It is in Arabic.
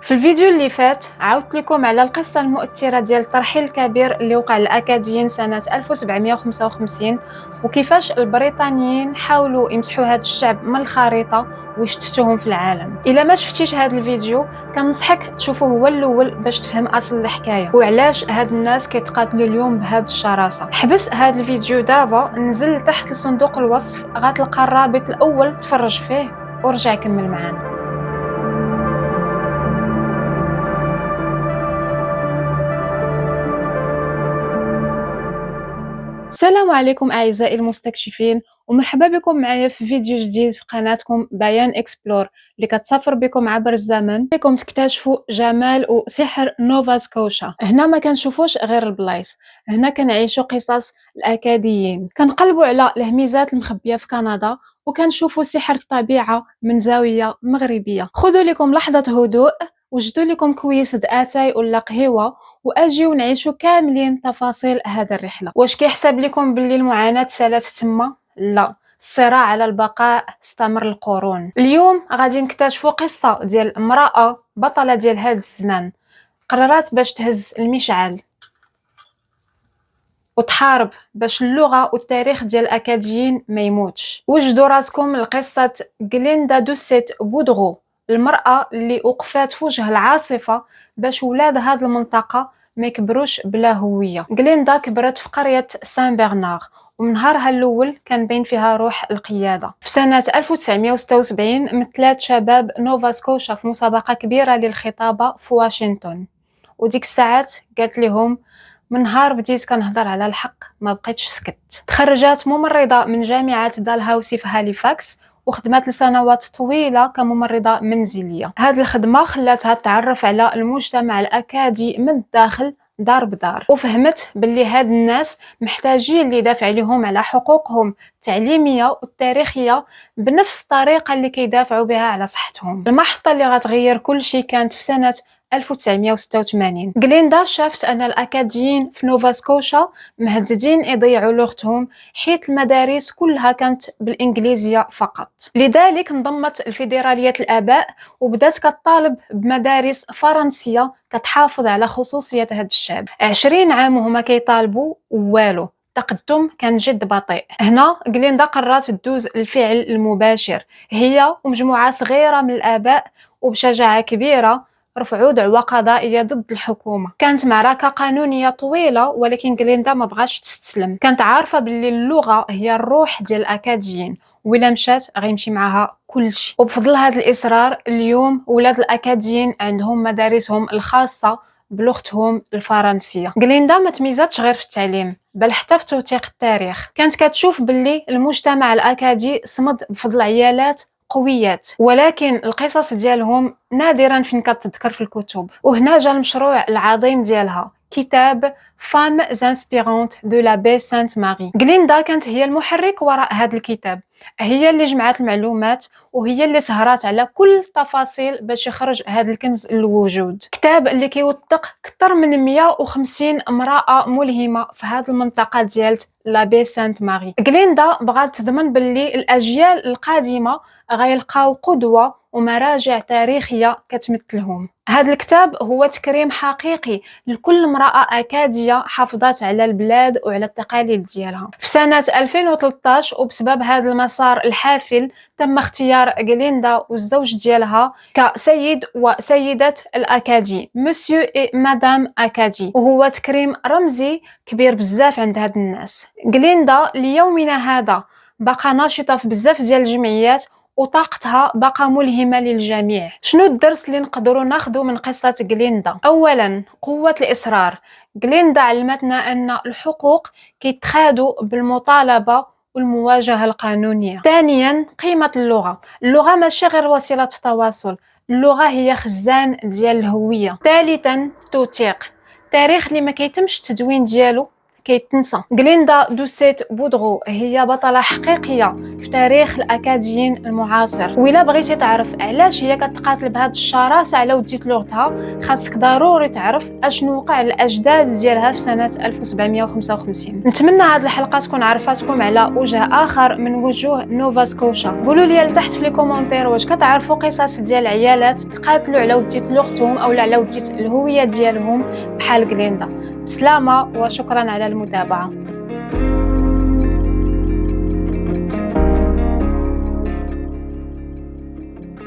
في الفيديو اللي فات عاودت لكم على القصة المؤثرة ديال الترحيل الكبير اللي وقع للأكاديين سنة 1755 وكيفاش البريطانيين حاولوا يمسحوا هذا الشعب من الخريطة ويشتتوهم في العالم. إلا ما شفتيش هذا الفيديو كنصحك تشوفوه هو الأول باش تفهم أصل الحكاية وعلاش هاد الناس كيتقاتلوا اليوم بهذه الشراسة. حبس هذا الفيديو دابا، نزل تحت لصندوق الوصف غتلقى الرابط الأول تفرج فيه ورجع كمل معانا. السلام عليكم أعزائي المستكشفين، ومرحبا بكم معايا في فيديو جديد في قناتكم بيان إكسبلور اللي كتسافر بكم عبر الزمن لكم تكتشفوا جمال وسحر نوفا سكوشا. هنا ما كنشوفوش غير البلايص، هنا كنعيشوا قصص الأكاديين، كنقلبوا على الهميزات المخبية في كندا وكنشوفوا سحر الطبيعة من زاوية مغربية. خذوا لكم لحظة هدوء، وجدوا لكم كويس اتاي ولا قهوة واجيو نعيشوا كاملين تفاصيل هذا الرحله. واش كيحسب لكم باللي المعاناه سالات تما؟ لا، الصراع على البقاء استمر القرون. اليوم غادي نكتشفوا قصه ديال امراه بطله ديال هذا الزمان، قررت باش تهز المشعل وتحارب باش اللغه والتاريخ ديال الاكاديين ما يموتش. وجدوا راسكم لقصه غليندا دوسيت بودغو، المرأة اللي وقفات في وجه العاصفة باش ولاد هاد المنطقة ما يكبروش بلا هوية. غليندا كبرت في قرية سان برنار، ومن نهارها الأول كان بين فيها روح القيادة. في سنة 1976 مثلات شباب نوفا سكوشا في مسابقة كبيرة للخطابة في واشنطن، وديك الساعات قالت لهم من نهار بديت كنهضر على الحق ما بقيتش سكت. تخرجات ممرضة من جامعة دالهاوسي في هاليفاكس وخدمات لسنوات طويلة كممرضة منزلية. هذه الخدمة خلاتها تعرف على المجتمع الأكادي من الداخل دار بدار، وفهمت باللي هاد الناس محتاجين اللي يدافع لهم على حقوقهم التعليمية والتاريخية بنفس الطريقة اللي كيدافعوا بها على صحتهم. المحطة اللي غتغير كل شيء كانت في سنة 1986. غليندا شافت أن الأكاديين في نوفا سكوشا مهددين يضيعوا لغتهم، حيث المدارس كلها كانت بالإنجليزية فقط. لذلك انضمت الفيدرالية الآباء وبدات كتطالب بمدارس فرنسية كتحافظ على خصوصية هذا الشعب. 20 عام وهما كيطالبوا والو، التقدم كان جد بطيء. هنا غليندا قررت تدوز الفعل المباشر، هي ومجموعة صغيرة من الآباء وبشجاعة كبيرة رفعوا دعوى قضائية ضد الحكومة. كانت معركة قانونية طويلة، ولكن غليندا ما بغاش تستسلم. كانت عارفة باللي اللغة هي الروح ديال الأكاديين، وإلا مشات غيمشي معها كلشي. وبفضل هذا الإصرار اليوم ولاد الأكاديين عندهم مدارسهم الخاصة بلغتهم الفرنسية. غليندا ما تميزاتش غير في التعليم، بل حتى في توثيق التاريخ. كانت كتشوف باللي المجتمع الأكادي صمد بفضل عيالات قويات، ولكن القصص ديالهم نادرا فين كتذكر في الكتب. وهنا جا المشروع العظيم ديالها، كتاب فام انسبيرونت دو لابي سانت ماري. غليندا كانت هي المحرك وراء هذا الكتاب، هي اللي جمعت المعلومات وهي اللي سهرات على كل التفاصيل باش يخرج هذا الكنز للوجود. كتاب اللي كيوثق اكثر من 150 امراه ملهمه في هذه المنطقه ديال لابي سانت ماري. غليندا بغات تضمن باللي الاجيال القادمه غيلقاو قدوه ومراجع تاريخيه كتمثلهم. هذا الكتاب هو تكريم حقيقي لكل امرأة أكادية حافظت على البلاد وعلى التقاليد ديالها. في سنة 2013 وبسبب هذا المسار الحافل تم اختيار غليندا والزوج ديالها كسيد وسيدة الأكادي، مسيو إي مدام أكادي، وهو تكريم رمزي كبير بزاف عند هاد الناس. غليندا ليومنا هذا بقى ناشطة في بزاف ديال الجمعيات وطاقتها بقى ملهمة للجميع. شنو الدرس اللي نقدروا ناخذه من قصة غليندا؟ أولا، قوة الإصرار. غليندا علمتنا أن الحقوق كيتخادوا بالمطالبة والمواجهة القانونية. ثانيا، قيمة اللغة. اللغة ماشي غير وسيلة تواصل، اللغة هي خزان ديال الهوية. ثالثا، توثيق. التاريخ اللي ما كيتمش التدوين ديالو كيتنسى. غليندا دوسيت بودغو هي بطلة حقيقية في تاريخ الأكاديين المعاصر، وإلا بغيتي تعرف علاش هي كتقاتل بهاد الشراسة على وديت لغتها، خاصك ضروري تعرف اشنو وقع للأجداد ديالها في سنة 1755. نتمنى هاد الحلقة تكون عرفاتكم على وجه آخر من وجوه نوفا سكوشا. قولوا لي لتحت في لي كومونتير واش كتعرفوا قصص ديال عيالات تقاتلوا على وديت لغتهم أو على وديت الهوية ديالهم بحال غليندا. بسلامة وشكرا على المتابعة.